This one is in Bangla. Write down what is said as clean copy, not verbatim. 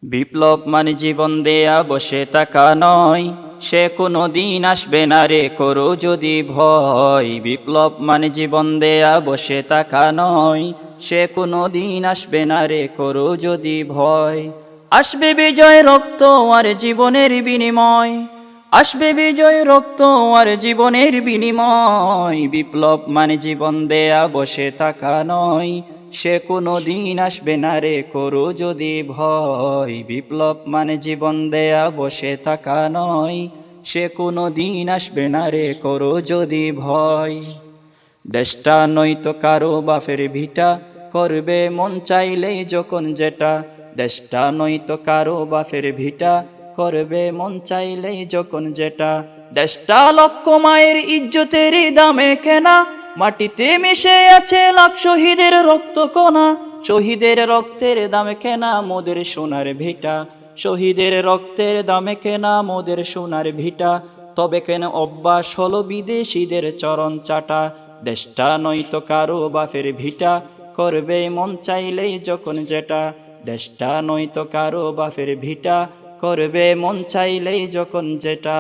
বিপ্লব মানে জীবন দেয়া বসে থাকা নয়, সে কোনো দিন আসবে না রে করো যদি ভয়। বিপ্লব মানে জীবন দেয়া বসে থাকা নয়, সে কোনো দিন আসবে না রে করো যদি ভয়। আসবে বিজয় রক্ত আর জীবনের বিনিময়, আসবে বিজয় রক্ত আর জীবনের বিনিময়। বিপ্লব মানে জীবন দেয়া বসে থাকা নয়, সে কোনো দিন আসবে না রে করো যদি ভয়। বিপ্লব মানে জীবন দেয়া বসে থাকা নয়, সে কোনো দিন আসবে না রে করো যদি ভয়। দেশটা নয়তো কারো বাপের ভিটা, করবে মন চাইলেই যখন যেটা। দেশটা নয়তো কারো বাপের ভিটা, করবে মন চাইলেই যখন যেটা। দেশটা লক্ষ মায়ের ইজ্জতের দামে কেনা, মাটিতে মিশে আছে লাখ শহীদের রক্ত কণা। শহীদের রক্তের দামে কেনা মোদের সোনার ভিটা, শহীদের রক্তের দামে কেনা মোদের সোনার ভিটা। তবে কেন অভ্যাস হলো বিদেশিদের চরণ চাটা। দেশটা নয়তো কারো বাপের ভিটা, করবে মন চাইলেই যখন যেটা। দেশটা নয়তো কারো বাপের ভিটা, করবে মন চাইলেই যখন যেটা।